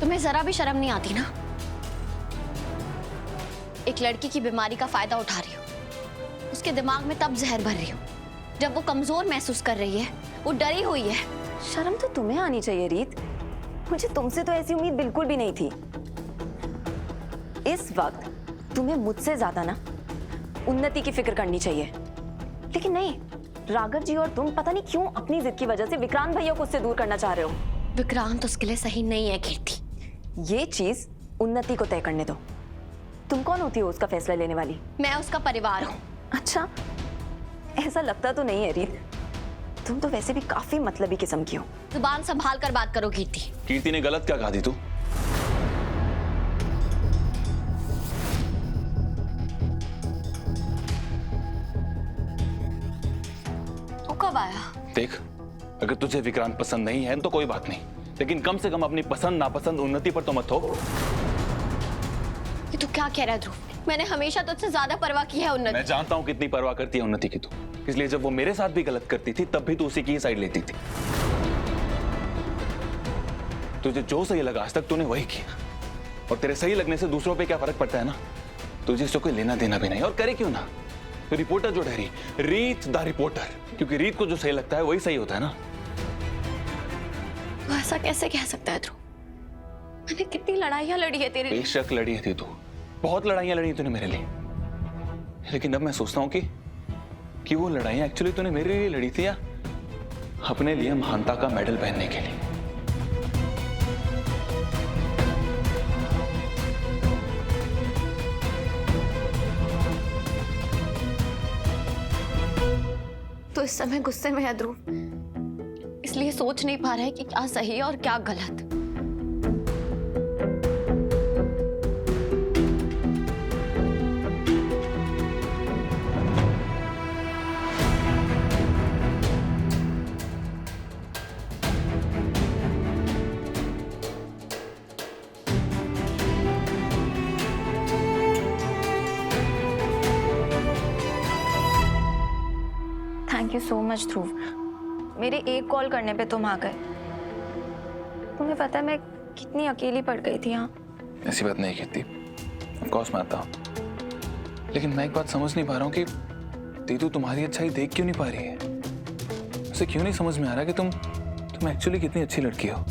तुम्हें जरा भी शर्म नहीं आती ना? एक लड़की की बीमारी का फायदा उठा रही हो, उसके दिमाग में तब जहर भर रही हो जब वो कमजोर महसूस कर रही है, वो डरी हुई है। शर्म तो तुम्हें आनी चाहिए रीत। मुझे तुमसे तो ऐसी उम्मीद बिल्कुल भी नहीं थी। इस वक्त तुम्हें मुझसे ज्यादा ना उन्नति की फिक्र करनी चाहिए, लेकिन नहीं, राघव जी और तुम पता नहीं क्यों अपनी जिद की वजह से विक्रांत भैया को उससे दूर करना चाह रहे हो। विक्रांत उसके लिए सही नहीं है कीर्ति। ये चीज उन्नति को तय करने दो। तुम कौन होती हो उसका फैसला लेने वाली? मैं उसका परिवार हूँ। अच्छा, ऐसा लगता तो नहीं है रीत। तुम तो वैसे भी काफी मतलबी किस्म की हो। जुबान संभाल कर बात करो कीर्ति। कीर्ति ने गलत क्या कहा थी तू? वो कब आया? देख, अगर तुझे विक्रांत पसंद नहीं है तो कोई बात नहीं, लेकिन कम से कम अपनी पसंद नापसंद उन्नति पर तो मत हो। ये तू क्या कह रहा है ध्रुव? मैंने हमेशा तुझसे ज्यादा परवाह की है उन्नति। मैं जानता हूँ कितनी परवाह करती है उन्नति की तू, इसलिए जब वो मेरे साथ भी गलत करती थी तब भी तू उसी की ही साइड लेती थी। तुझे जो सही लगा आज तक तूने वही किया, और तेरे सही लगने से दूसरों पे क्या फर्क पड़ता है ना? तुझे इससे कोई लेना देना भी नहीं, और करे क्यों ना? तो रिपोर्टर जो ठहरी, रीत द रिपोर्टर, क्योंकि रीत को जो सही लगता है वही सही होता है ना। तो ऐसा कैसे कह सकता है ध्रुव? मैंने कितनी लड़ाइयां लड़ी है तेरे लिए। बेशक लड़ी है तू, बहुत लड़ाइयां लड़ी तूने मेरे लिए, लेकिन अब मैं सोचता हूँ कि वो लड़ाइयां एक्चुअली तूने मेरे लिए लड़ी थी या अपने लिए महानता का मेडल पहनने के लिए। तो इस समय गुस्से में है ध्रुव, इसलिए सोच नहीं पा रहा है कि क्या सही है और क्या गलत। थैंक यू सो मच ध्रुव। मेरे एक कॉल करने पे तुम आ गए। तुम्हें पता है मैं कितनी अकेली पड़ गई थी यहाँ। ऐसी बात नहीं कहती, ऑफ कोर्स मैं आता हूँ, लेकिन मैं एक बात समझ नहीं पा रहा हूँ कि दीदू तुम्हारी अच्छाई देख क्यों नहीं पा रही है। उसे क्यों नहीं समझ में आ रहा कि तुम एक्चुअली कितनी अच्छी लड़की हो।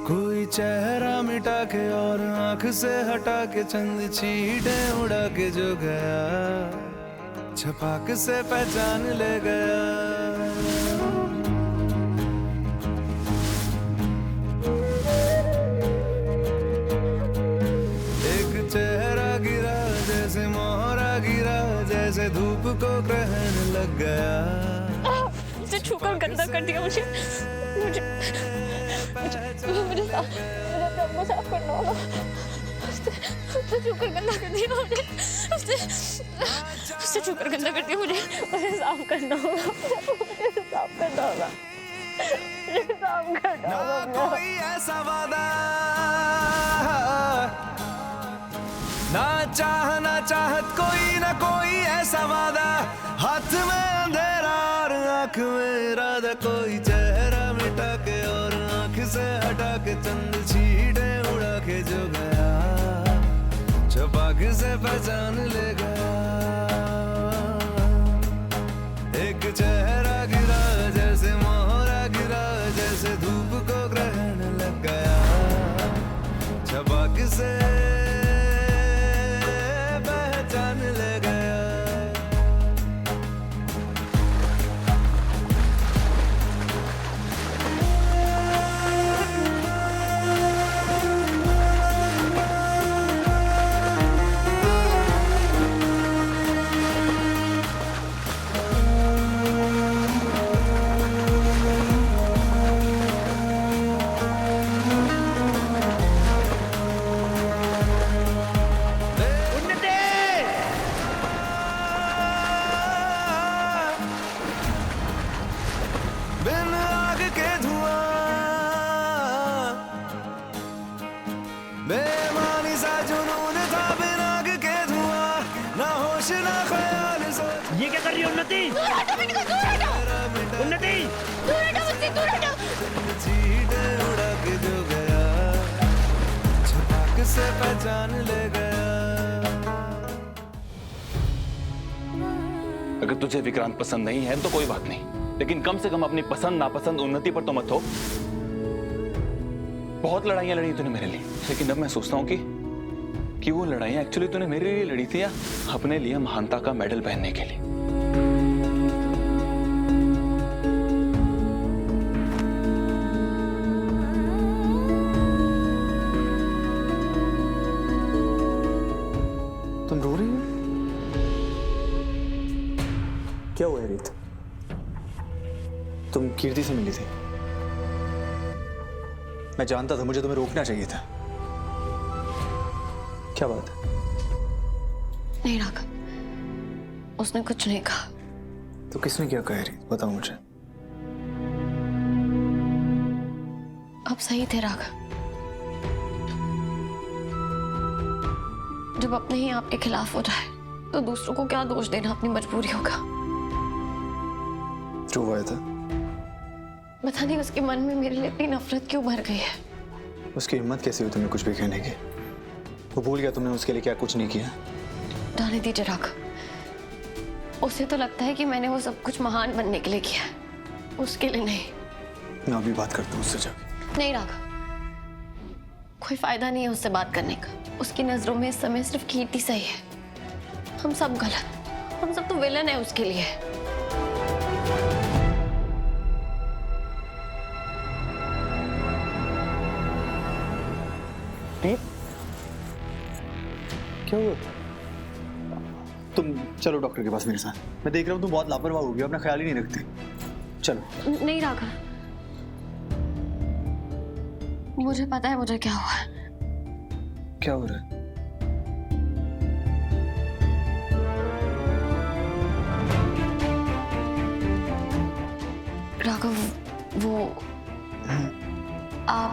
कोई चेहरा मिटा के और आंख से हटा के चंद छींटे उड़ा के जो गया, छपाक से पहचान ले गया। एक चेहरा गिरा जैसे मोहरा गिरा, जैसे धूप को ग्रहण लग गया। मुझे छूकर गंदा कर दिया। मुझे साफ करना होगा। उससे छूकर गंदा कर दिया मुझे। उससे छूकर गंदा कर दिया मुझे साफ करना होगा। मुझे साफ करना होगा। मुझे साफ करना होगा। कोई ऐसा वादा, ना चाह ना चाहत, कोई ना कोई ऐसा वादा, हाथ में अंधेरा और आंख में इरादा। कोई चेहरा मिटा के और आंख से हटा के चंद छींटे उड़ा के जो गया, छपाक से पहचान ले गया। एक चेहरा गिरा जैसे मोहरा गिरा, जैसे धूप को ग्रहण लग गया, छपाक से पहचान ले गया। रोशना ख्याल सोच ये क्या कर रही है उन्नति? उन्नति! चीटे उड़ा के जो गया छपाक से पहचान ले गया। अगर तुझे विक्रांत पसंद नहीं है तो कोई बात नहीं, लेकिन कम से कम अपनी पसंद नापसंद उन्नति पर तो मत हो। बहुत लड़ाइयां लड़ी तूने मेरे लिए, लेकिन अब मैं सोचता हूं कि वो लड़ाइयां एक्चुअली तूने मेरे लिए लड़ी थी या अपने लिए महानता का मेडल पहनने के लिए। तुम रो रही हो? क्या हुआ है रीत? तुम कीर्ति से मिली थी। मैं जानता था, मुझे तुम्हें रोकना चाहिए था। क्या बात है? नहीं राघव, उसने कुछ नहीं कहा। तो किसने क्या कहा रीत? बताओ मुझे। आप सही थे राघव, जब अपने ही आपके खिलाफ हो जाए तो दूसरों को क्या दोष देना अपनी मजबूरियों का। जो हुआ था पता नहीं उसके मन में मेरे लिए इतनी नफरत क्यों भर गई है। उसकी हिम्मत कैसे हुई तुम्हें कुछ भी कहने की? वो भूल गया तुमने उसके लिए क्या कुछ नहीं किया। जाने दीजिए राघव, उसे तो लगता है कि मैंने वो सब कुछ महान बनने के लिए किया है, उसके लिए नहीं। मैं अभी बात करता हूँ उससे जाके। नहीं राघव, कोई फायदा नहीं है उससे बात करने का। उसकी नजरों में इस समय सिर्फ कीर्ति सही है, हम सब गलत, हम सब तो विलन है उसके लिए। क्या हुआ? तुम चलो डॉक्टर के पास मेरे साथ। मैं देख रहा हूँ तुम बहुत लापरवाह हो गई, अपना ख्याल ही नहीं रखते। चलो। नहीं राघव, मुझे पता है मुझे क्या हुआ है। क्या हो रहा है? राघव, वो आप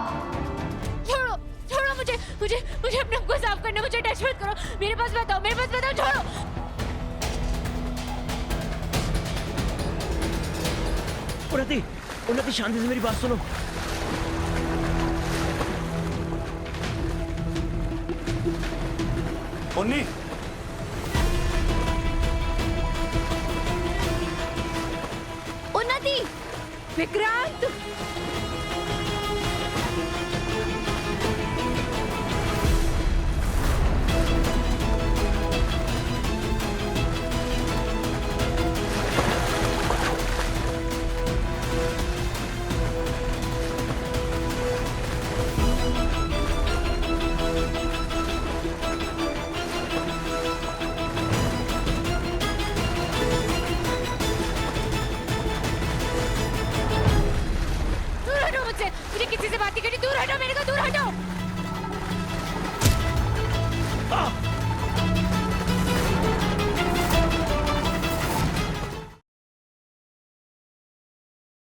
छोड़ो छोड़ो मुझे मुझे मुझे अपने आप को साफ करना, मुझे टच मत करो, मेरे पास बताओ, मेरे पास बताओ, छोड़ो। उन्नति! उन्नति, शांति से मेरी बात सुनो। उन्नी! उन्नति! विक्रांत!